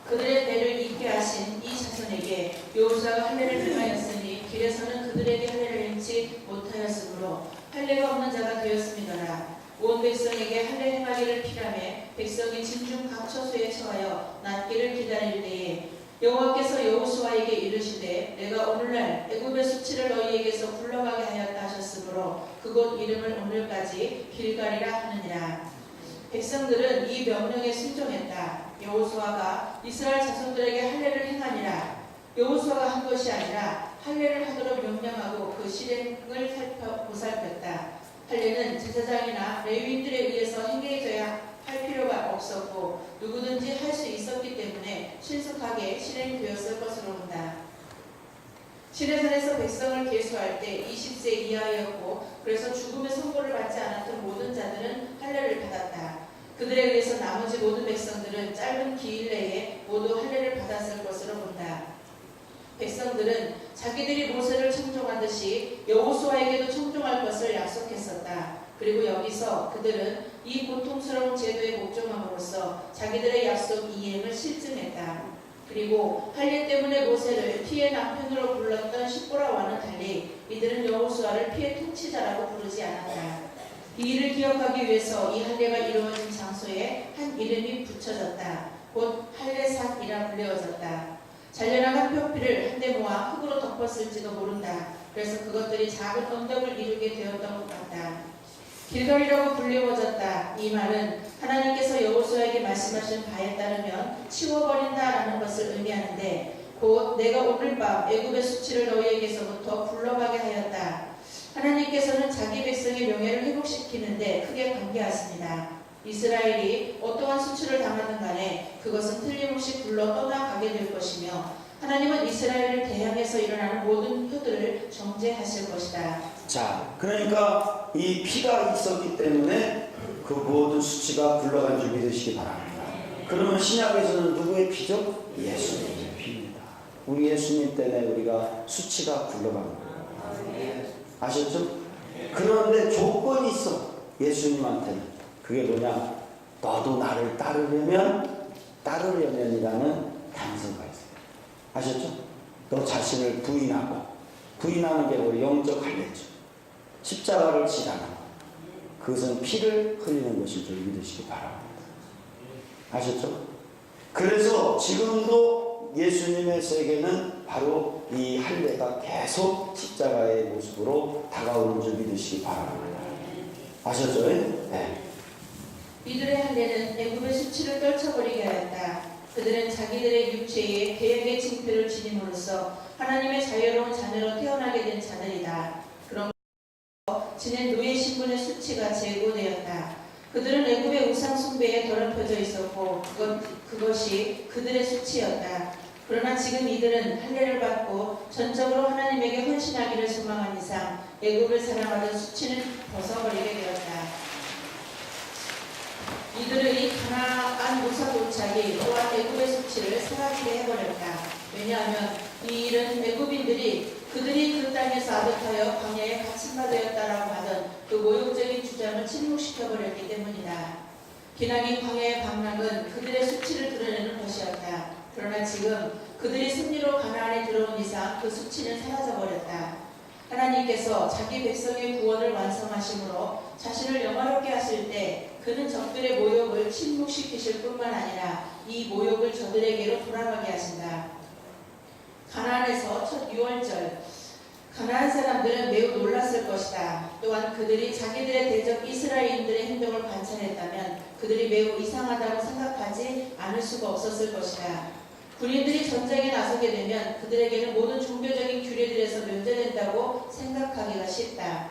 그들의 배를 잇게 하신 이 자손에게 여호수아가 할례를 행하였으니 길에서는 그들에게 할례를 행치 못하였으므로 할례가 없는 자가 되었음이더라. 온 백성에게 할례 행하기를 피라매 백성이 진중 각 처소에 처하여 낫기를 기다릴 때에 여호와께서 여호수아에게 이르시되 내가 오늘날 애굽의 수치를 너희에게서 굴러가게 하였다 하셨으므로 그곳 이름을 오늘까지 길갈이라 하느니라. 백성들은 이 명령에 순종했다. 여호수아가 이스라엘 자손들에게 할례를 행하니라. 여호수아가 한 것이 아니라 할례를 하도록 명령하고 그 실행을 보살폈다. 할례는 제사장이나 레위인들에 의해서 행해져야 할 필요가 없었고 누구든지 할 수 있었기 때문에 신속하게 실행되었을 것으로 본다. 시내산에서 백성을 계수할 때 20세 이하였고 그래서 죽음의 선고를 받지 않았던 모든 자들은 할례를 받았다. 그들에 의해서 나머지 모든 백성들은 짧은 기일 내에 모두 할례를 받았을 것으로 본다. 백성들은 자기들이 모세를 청종하듯이 여호수아에게도 청종할 것을 약속했었다. 그리고 여기서 그들은 이 고통스러운 제도에 복종함으로써 자기들의 약속 이행을 실증했다. 그리고 할례 때문에 모세를 피해 남편으로 불렀던 십보라와는 달리 이들은 여호수아를 피해 통치자라고 부르지 않았다. 이 일을 기억하기 위해서 이 할례가 이루어진 장소에 한 이름이 붙여졌다. 곧 할례산이라 불리워졌다. 잘려나간 표피를 한데 모아 흙으로 덮었을지도 모른다. 그래서 그것들이 작은 언덕을 이루게 되었던 것 같다. 길갈이라고 불리워졌다. 이 말은 하나님께서 여호수아에게 말씀하신 바에 따르면 치워버린다라는 것을 의미하는데 곧 내가 오늘 밤 애굽의 수치를 너희에게서부터 굴러가게 하였다. 하나님께서는 자기 백성의 명예를 회복시키는데 크게 관계하십니다. 이스라엘이 어떠한 수치를 당하든 간에 그것은 틀림없이 굴러 떠나가게 될 것이며 하나님은 이스라엘을 대항해서 일어나는 모든 효들을 정죄하실 것이다. 자, 그러니까 이 피가 있었기 때문에 그 모든 수치가 굴러간 줄 믿으시기 바랍니다. 그러면 신약에서는 누구의 피죠? 예수님의 피입니다. 우리 예수님 때문에 우리가 수치가 굴러간 거예요. 아셨죠? 그런데 조건이 있어. 예수님한테는. 그게 뭐냐? 너도 나를 따르려면이라는 단서가 있어요. 아셨죠? 너 자신을 부인하는 게 우리 영적 할례죠. 십자가를 지라는 것. 그것은 피를 흘리는 것인 줄 믿으시기 바랍니다. 아셨죠? 그래서 지금도 예수님의 세계는 바로 이 할례가 계속 십자가의 모습으로 다가오는 줄 믿으시기 바랍니다. 아셨죠? 네. 이들의 할례는 애굽의 수치를 떨쳐버리게 하였다. 그들은 자기들의 육체에 계약의 징표를 지님으로써 하나님의 자유로운 자녀로 태어나게 된 자들이다. 그러므로 지낸 노예 신분의 수치가 제고되었다. 그들은 애굽의 우상 숭배에 더럽혀져 있었고 그것이 그들의 수치였다. 그러나 지금 이들은 할례를 받고 전적으로 하나님에게 헌신하기를 소망한 이상 애굽을 사랑하던 수치는 벗어버리게 되었다. 이들의 가나안 무사 도착이 또한 애굽의 수치를 사라지게 해버렸다. 왜냐하면 이 일은 애굽인들이 그들이 그 땅에서 아득하여 광야에 갇힌바되었다라고 하던 그 모욕적인 주장을 침묵시켜버렸기 때문이다. 기나긴 광야의 방랑은 그들의 수치를 드러내는 것이었다. 그러나 지금 그들이 승리로 가나안에 들어온 이상 그 수치는 사라져버렸다. 하나님께서 자기 백성의 구원을 완성하심으로 자신을 영화롭게 하실 때 그는 적들의 모욕을 침묵시키실 뿐만 아니라 이 모욕을 저들에게로 돌아가게 하신다. 가나안에서 첫 유월절 가나안 사람들은 매우 놀랐을 것이다. 또한 그들이 자기들의 대적 이스라엘인들의 행동을 관찰했다면 그들이 매우 이상하다고 생각하지 않을 수가 없었을 것이다. 군인들이 전쟁에 나서게 되면 그들에게는 모든 종교적인 규례들에서 면제된다고 생각하기가 쉽다.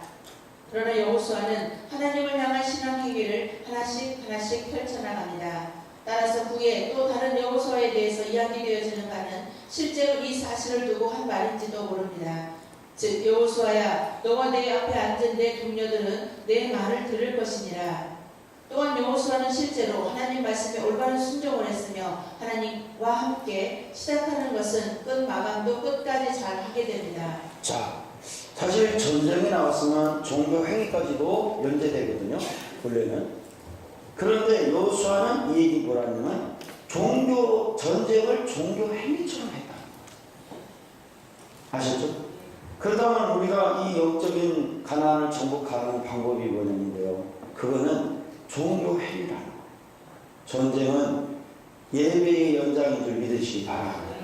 그러나 여호수아는 하나님을 향한 신앙 행위를 하나씩 펼쳐나갑니다. 따라서 후에 또 다른 여호수아에 대해서 이야기되어지는 바는 실제로 이 사실을 두고 한 말인지도 모릅니다. 즉 여호수아야 너와 내 앞에 앉은 내 동료들은 내 말을 들을 것이니라. 또한 여호수아는 실제로 하나님 말씀에 올바른 순종을 했으며 하나님과 함께 시작하는 것은 끝 마감도 끝까지 잘 하게 됩니다. 자, 사실 전쟁에 나왔으면 종교 행위까지도 면제되거든요. 원래는. 그런데 여호수아는 이 얘기 뭐라냐면 전쟁을 종교 행위처럼 했다. 아셨죠? 그렇다면 우리가 이 영적인 가나안을 정복하는 방법이 뭐냐는데요. 그거는 종교 행위라는 거예요. 전쟁은 예배의 연장인 줄 믿으시기 바랍니다.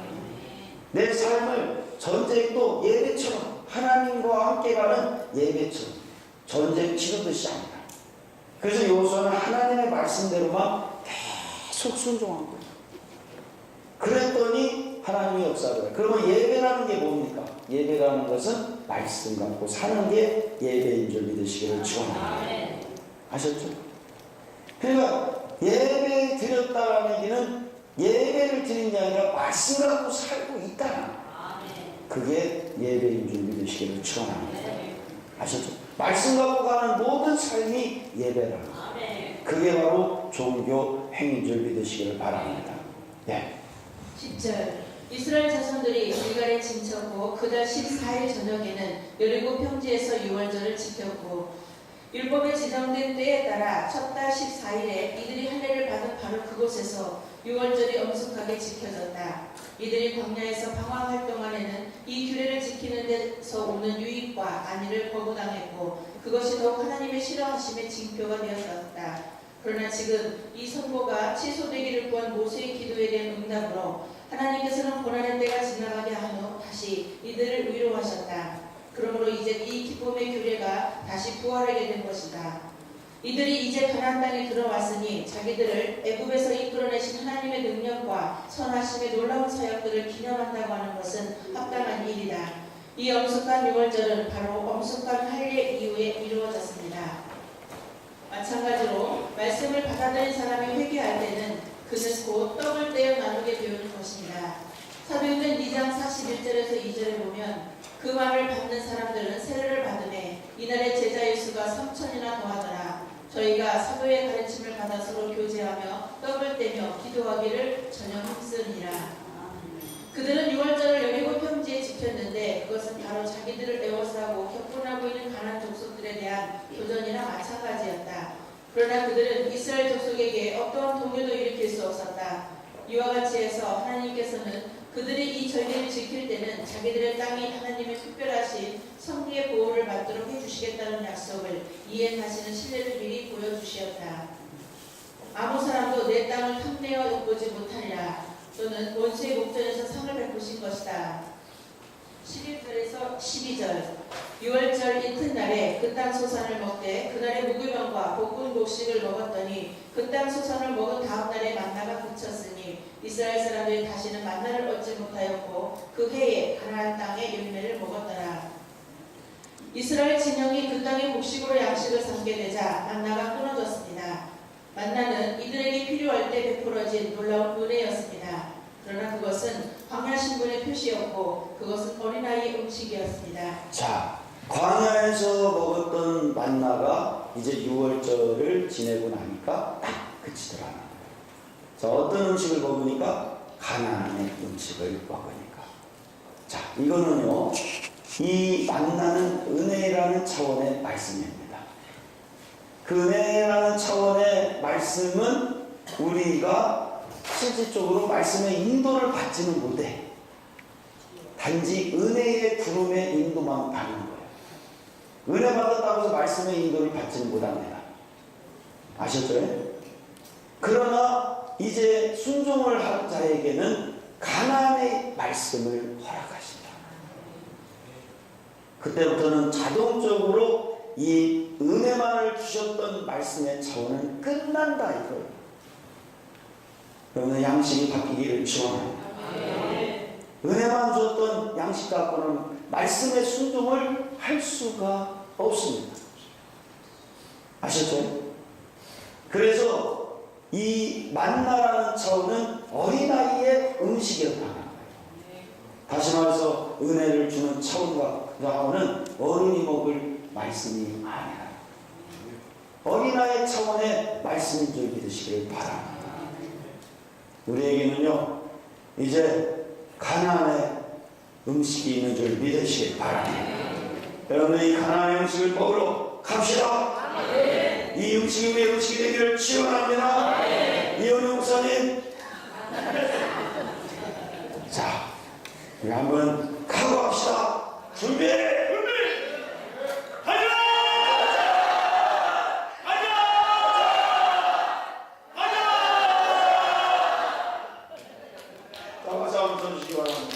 내 삶을 전쟁도 예배처럼 하나님과 함께 가는 예배처럼 전쟁 치르듯이 합니다. 그래서 여호수아는 하나님의 말씀대로만 계속 순종한 거예요. 그랬더니 하나님이 역사를 해요. 그러면 예배라는 게 뭡니까? 예배라는 것은 말씀 갖고 사는 게 예배인 줄 믿으시기를 축원합니다. 아셨죠? 그러니까 예배 드렸다라는 얘기는 예배를 드린 게 아니라 말씀 갖고 살고 있다. 그게 예배인 줄 믿으시기를 축원합니다. 아셨죠? 말씀 갖고 가는 모든 삶이 예배라. 그게 바로 종교 행위인 줄 믿으시기를 바랍니다. 예. 10절 이스라엘 자손들이 길갈에 진쳤고 그달 14일 저녁에는 여리고 평지에서 유월절을 지켰고 율법에 지정된 때에 따라 첫 달 14일에 이들이 할례를 받은 바로 그곳에서 유월절이 엄숙하게 지켜졌다. 이들이 광야에서 방황할 동안에는 이 규례를 지키는 데서 오는 유익과 안위를 거부당했고 그것이 더욱 하나님의 싫어하심의 징표가 되었었다. 그러나 지금 이 선고가 취소되기를 구한 모세의 기도에 대한 응답으로 하나님께서는 고난의 때가 지나가게 한 후 다시 이들을 위로하셨다. 그러므로 이제 이 기쁨의 규례가 다시 부활하게 된 것이다. 이들이 이제 가나안 땅에 들어왔으니 자기들을 애굽에서 이끌어내신 하나님의 능력과 선하심의 놀라운 사역들을 기념한다고 하는 것은 합당한 일이다. 이 엄숙한 유월절은 바로 엄숙한 할례 이후에 이루어졌습니다. 마찬가지로 말씀을 받아들인 사람이 회개할 때는 그는 곧 떡을 떼어 나누게 되는 것입니다. 사도행전 2장 41절에서 2절에 보면 그 말을 받는 사람들은 세례를 받으매 이날의 제자의 수가 3,000이나 더하더라. 저희가 사도의 가르침을 받아 서로 교제하며 떡을 떼며 기도하기를 전혀 힘쓰니라. 그들은 유월절을 여리고 평지에 지켰는데 그것은 바로 자기들을 에워싸고 격분하고 있는 가나안 족속들에 대한 도전이나 마찬가지였다. 그러나 그들은 이스라엘 족속에게 어떠한 동요도 일으킬 수 없었다. 이와 같이 해서 하나님께서는 그들이 이 절기를 지킬 때는 자기들의 땅이 하나님의 특별하신 성리의 보호를 받도록 해주시겠다는 약속을 이행하시는 신뢰를 미리 보여주시었다. 아무 사람도 내 땅을 탐내어 엿보지 못하리라. 또는 원수의 목전에서 상을 베푸신 것이다. 11절에서 12절 유월절 이튿날에 그 땅 소산을 먹되 그날의 무교병과 볶은 곡식을 먹었더니 그 땅 소산을 먹은 다음 날에 만나가 그쳤으니 이스라엘 사람들이 다시는 만나를 얻지 못하였고 그 해에 가나안 땅의 열매를 먹었더라. 이스라엘 진영이 그 땅의 곡식으로 양식을 삼게 되자 만나가 끊어졌습니다. 만나는 이들에게 필요할 때 베풀어진 놀라운 은혜였습니다. 그러나 그것은 광야 신분의 표시였고 그것은 어린아이의 음식이었습니다. 자, 광야에서 먹었던 만나가 이제 유월절을 지내고 나니까 딱 그치더라는 거예요. 자, 어떤 음식을 먹으니까? 가나안의 음식을 먹으니까. 자, 이거는요, 이 만나는 은혜라는 차원의 말씀입니다. 그 은혜라는 차원의 말씀은 우리가 실질적으로 말씀의 인도를 받지는 못해. 단지 은혜의 구름의 인도만 받는 거예요. 은혜 받았다고 해서 말씀의 인도를 받지는 못합니다. 아셨죠? 그러나 이제 순종을 한 자에게는 가나안의 말씀을 허락하신다. 그때부터는 자동적으로 이 은혜만을 주셨던 말씀의 차원은 끝난다 이거예요. 그러면 양식이 바뀌기를 축원합니다. 은혜만 주었던 양식 갖고는 말씀의 순종을 할 수가 없습니다. 아셨죠? 그래서 이 만나라는 차원은 어린아이의 음식이었다는 거예요. 다시 말해서 은혜를 주는 차원은 어른이 먹을 말씀이 아니라 어린아이 차원의 말씀인 줄 믿으시길 바랍니다. 우리에게는요 이제 가나안의 음식이 있는 줄 믿으시길 바랍니다. 여러분 이 가나안의 음식을 먹으러 갑시다. 이 음식이 우리의 음식이 되기를 축원합니다. 이현우 목사님 자 우리 한번 각오합시다. 준비! 박수 한번 쳐주시기 바랍니다.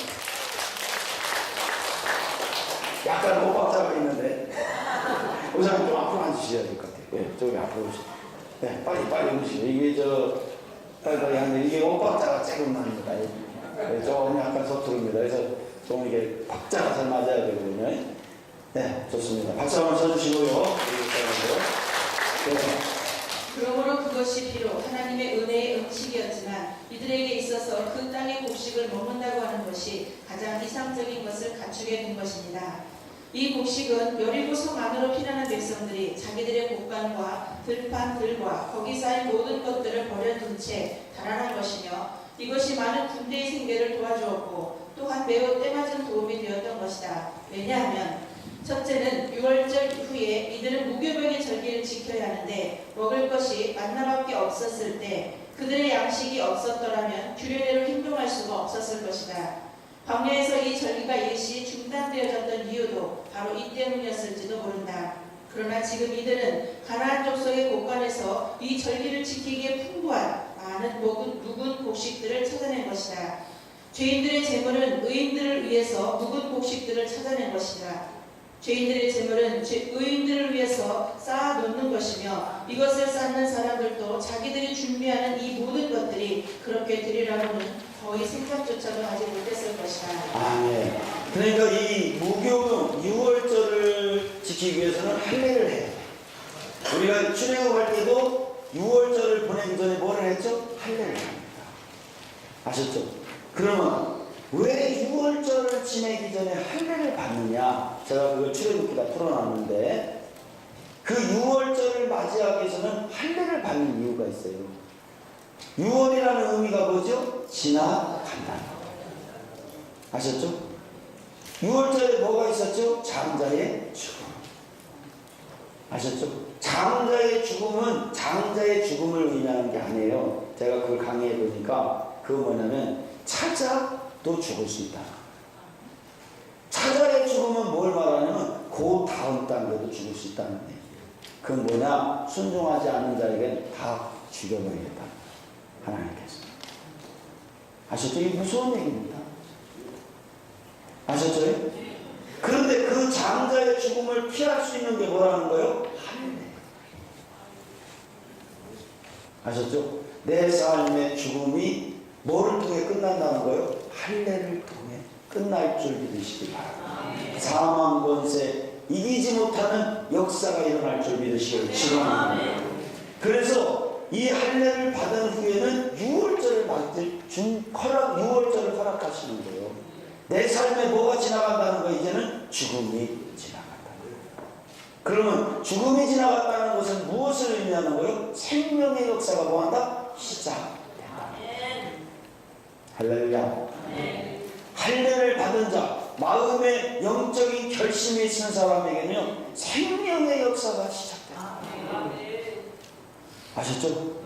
네, 빨리 음식. 이게 빨리 하는데 이게 오박자가 조금 납니다. 좀 약간 서투릅니다. 그래서 좀 이게 박자가 잘 맞아야 되거든요. 네, 좋습니다. 박수 한번 쳐주시고요. 네. 그러므로 그것이 비록 하나님의 은혜의 음식이었지만 이들에게 있어서 그 땅의 곡식을 먹는다고 하는 것이 가장 이상적인 것을 갖추게 된 것입니다. 이 곡식은 여리고 성 안으로 피난한 백성들이 자기들의 곡간과 들판들과 거기 쌓인 모든 것들을 버려둔 채 달아난 것이며 이것이 많은 군대의 생계를 도와주었고 또한 매우 때맞은 도움이 되었던 것이다. 왜냐하면 첫째는 6월절 이후에 이들은 무교병의 절기를 지켜야 하는데 먹을 것이 만나밖에 없었을 때 그들의 양식이 없었더라면 규례대로 행동할 수가 없었을 것이다. 광야에서 이 절기가 일시 중단되어졌던 이유도 바로 이 때문이었을지도 모른다. 그러나 지금 이들은 가나안 족속의 곳간에서 이 절기를 지키기에 풍부한 많은 묵은 곡식들을 찾아낸 것이다. 죄인들의 재물은 의인들을 위해서 묵은 곡식들을 찾아낸 것이다. 죄인들의 재물은 의인들을 위해서 쌓아놓는 것이며 이것을 쌓는 사람들도 자기들이 준비하는 이 모든 것들이 그렇게 되리라고는 거의 생각조차도 하지 못했을 것이다. 네. 그러니까 이 무교는 6월절을 지키기 위해서는 할례를 해요. 우리가 출애굽할 때도 6월절을 보내기 전에 뭐를 했죠? 할례를 합니다. 아셨죠? 그러면 왜 6월절을 지내기 전에 할례를 받느냐? 제가 그걸 출애굽기다 풀어놨는데 그 6월절을 맞이하기 위해서는 할례를 받는 이유가 있어요. 6월이라는 의미가 뭐죠? 지나간다. 아셨죠? 6월절에 뭐가 있었죠? 장자의 죽음. 아셨죠? 장자의 죽음은 장자의 죽음을 의미하는 게 아니에요. 제가 그걸 강의해 보니까 그거 뭐냐면 차자도 죽을 수 있다. 차자의 죽음은 뭘 말하냐면 그 다음 단계도 죽을 수 있다는 얘기예요. 그건 뭐냐? 순종하지 않는 자에게는 다 죽여버리겠다. 하나님께서. 아셨죠? 이게 무서운 얘기입니다. 아셨죠? 그런데 그 장자의 죽음을 피할 수 있는 게 뭐라는 거예요? 할례. 아셨죠? 내 삶의 죽음이 뭐를 통해 끝난다는 거예요? 할례를 통해 끝날 줄 믿으시기 바랍니다. 사망 권세 이기지 못하는 역사가 일어날 줄 믿으시기를 축원합니다. 그래서 이 할례를 받은 후에는 6월절을 맞을 6월절을 허락하시는 거예요. 내 삶에 뭐가 지나간다는 거 이제는 죽음이 지나간다. 그러면 죽음이 지나갔다는 것은 무엇을 의미하는 거예요? 생명의 역사가 뭐한다? 시작된다. 할렐루야. 할례를 받은 자, 마음의 영적인 결심이 있는 사람에게는요 생명의 역사가 시작된다. 아셨죠?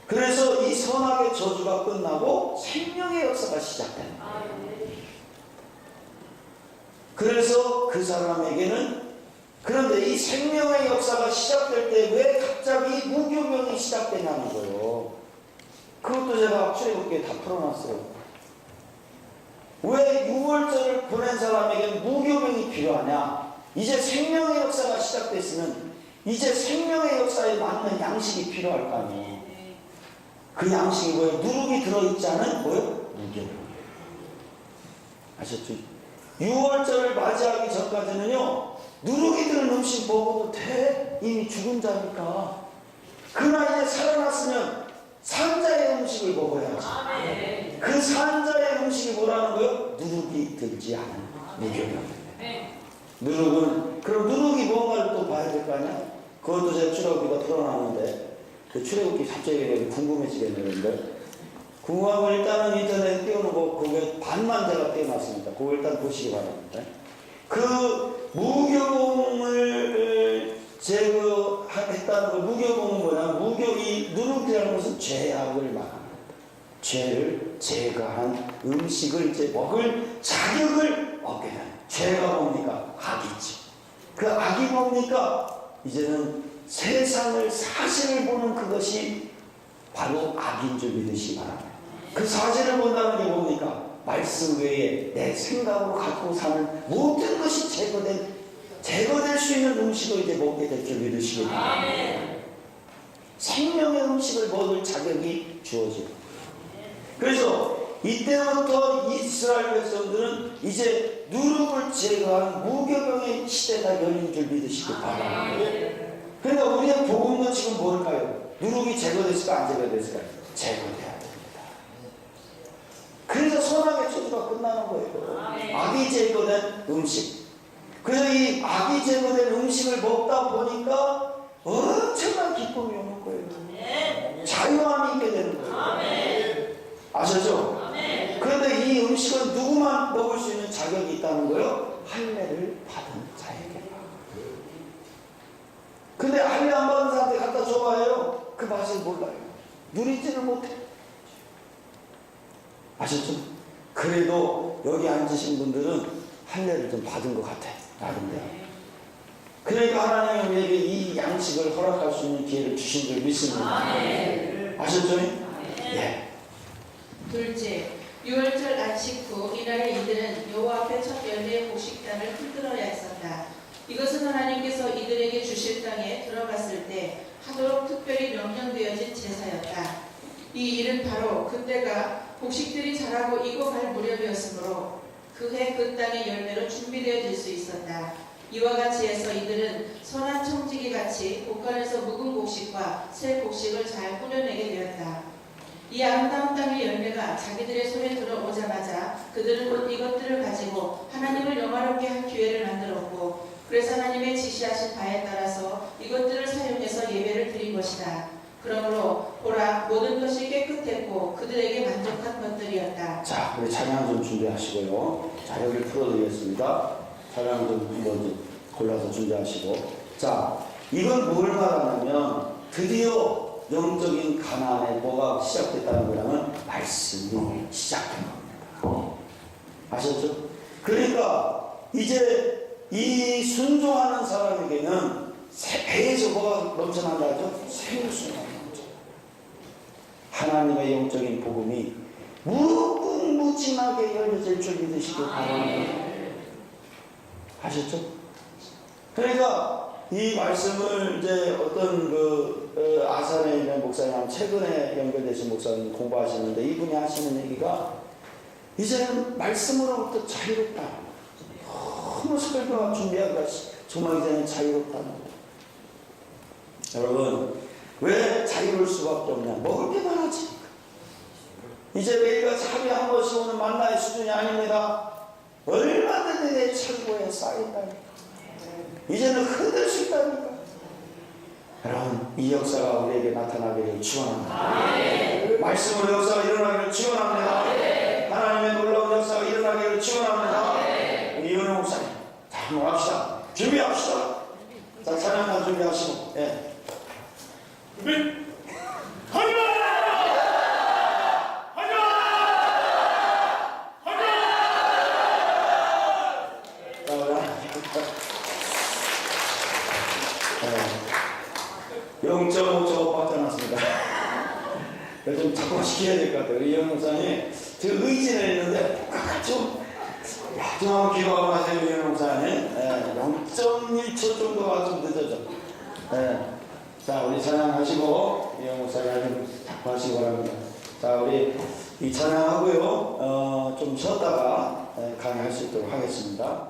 그래서 이 선악의 저주가 끝나고 생명의 역사가 시작된다. 그래서 그 사람에게는 그런데 이 생명의 역사가 시작될 때 왜 갑자기 무교병이 시작되냐는 거예요. 그것도 제가 출애굽기에 다 풀어놨어요. 왜 6월절을 보낸 사람에게 무교병이 필요하냐? 이제 생명의 역사가 시작됐으면 이제 생명의 역사에 맞는 양식이 필요할 거 아니에요. 그 양식이 뭐예요? 누룩이 들어있지 않은 뭐예요? 무교병. 아셨죠? 6월절을 맞이하기 전까지는요 누룩이 들은 음식 먹어도 돼. 이미 죽은 자니까. 그러나 이제 살아났으면 산자의 음식을 먹어야지. 그 산자의 음식이 뭐라는 거예요? 누룩이 들지 않은 무교병. 누룩은 그럼 누룩이 뭔가를 또 봐야 될 거 아니야? 그것도 제가 출애굽기가 풀어놨는데 그 출애굽기 갑자기 궁금해지겠는데 궁금하면 일단은 인터넷에 띄워놓고 그게 반만 제가 띄워놨습니다. 그거 일단 보시기 바랍니다. 그 무교봉을 제거했다는 거 무교봉은 뭐냐? 이 누룩이라는 것은 죄악을 말합니다. 죄를 제거한 음식을 이제 먹을 자격을 얻게 되는 죄가 뭡니까? 악이지. 그 악이 뭡니까? 이제는 세상을 사실을 보는 그것이 바로 악인 줄 믿으시기 바랍니다. 그 사실을 본다는 게 뭡니까? 말씀 외에 내 생각으로 갖고 사는 모든 것이 제거될 수 있는 음식을 이제 먹게 될 줄 믿으시기 바랍니다. 생명의 음식을 먹을 자격이 주어지고, 그래서 이때부터 이스라엘 백성들은 이제 누룩을 제거한 무교병의 시대가 열린 줄 믿으시기 바랍니다. 그러니까 우리의 복음도 지금 뭘까요? 누룩이 제거됐을까 안 제거됐을까? 제거돼야 됩니다. 그래서 선악의 저주가 끝나는 거예요. 악이 제거된 음식. 그래서 이 악이 제거된 음식을 먹다 보니까 엄청난 기쁨이 오는 거예요. 자유함이 있게 되는 거예요. 아셨죠? 그런데 이 음식은 누구만 먹을 수 있는 자격이 있다는 거예요? 할례를 받은 자에게. 근데 할례 안 받은 사람한테 갖다 줘봐요. 그 맛을 몰라요. 누리지를 못해. 아셨죠? 그래도 여기 앉으신 분들은 할례를 좀 받은 것 같아. 나름대로. 그러니까 하나님이 우리에게 이 양식을 허락할 수 있는 기회를 주신 줄 믿습니다. 아셨죠? 네. 둘째, 6월절 안식 후 이날에 이들은 여호와 앞에 첫 열매의 곡식단을 흔들어야 했었다. 이것은 하나님께서 이들에게 주실 땅에 들어갔을 때 하도록 특별히 명령되어진 제사였다. 이 일은 바로 그때가 곡식들이 자라고 익어갈 무렵이었으므로 그해 그 땅의 열매로 준비되어질 수 있었다. 이와 같이 해서 이들은 선한 청지기같이 곡간에서 묵은 곡식과 새 곡식을 잘 꾸려내게 되었다. 이 아름다운 땅의 열매가 자기들의 손에 들어오자마자 그들은 곧 이것들을 가지고 하나님을 영화롭게 할 기회를 만들었고, 그래서 하나님의 지시하신 바에 따라서 이것들을 사용해서 예배를 드린 것이다. 그러므로 보라, 모든 것이 깨끗했고 그들에게 만족한 것들이었다. 자, 우리 찬양 좀 준비하시고요. 자료를 풀어드리겠습니다. 찬양 좀 한번 골라서 준비하시고. 자, 이건 뭘 말하냐면 드디어 영적인 가나안에 뭐가 시작됐다는 거라면 말씀이 시작된 겁니다. 아셨죠? 그러니까 이제 이 순종하는 사람에게는 배에서 뭐가 넘쳐난다 하죠? 생수가 넘쳐. 하나님의 영적인 복음이 무궁무진하게 열려질 줄 믿으시기 바랍니다. 아셨죠? 그러니까 이 말씀을 이제 어떤 아산에 있는 목사님, 최근에 연결되신 목사님 공부하시는데 이분이 하시는 얘기가 이제는 말씀으로부터 자유롭다. 너무 설교가 준비하기가 정말 이제는 자유롭다는 거예요. 여러분, 왜 자유로울 수밖에 없냐? 먹을 게 많아지니까. 이제 매일같이 하루에 한 번씩 오는 만나의 수준이 아닙니다. 얼마든지 내 창고에 쌓인다니까. 이제는 흔들 수 있다니까. 여러분, 이 역사가 우리에게 나타나기를 축원합니다. 말씀으로 역사가 일어나기를 축원합니다. 하나님의 놀라운 역사가 일어나기를 축원합니다. 우리 이은혜 목사님, 자, 한번 합시다. 준비합시다. 자, 찬양만 준비하시고. 예. 준비. 하나. 좀 자꾸 시켜야 될 것 같아요. 이영 목사님, 저 의지는 있는데 좀 한번 기도하고 하세요. 이영 목사님. 0.1초 정도가 좀 늦어져. 자, 우리 찬양하시고 이영 목사님 좀 자꾸 하시기 바랍니다. 자, 우리 이 찬양하고요. 좀 쉬었다가 강의할 수 있도록 하겠습니다.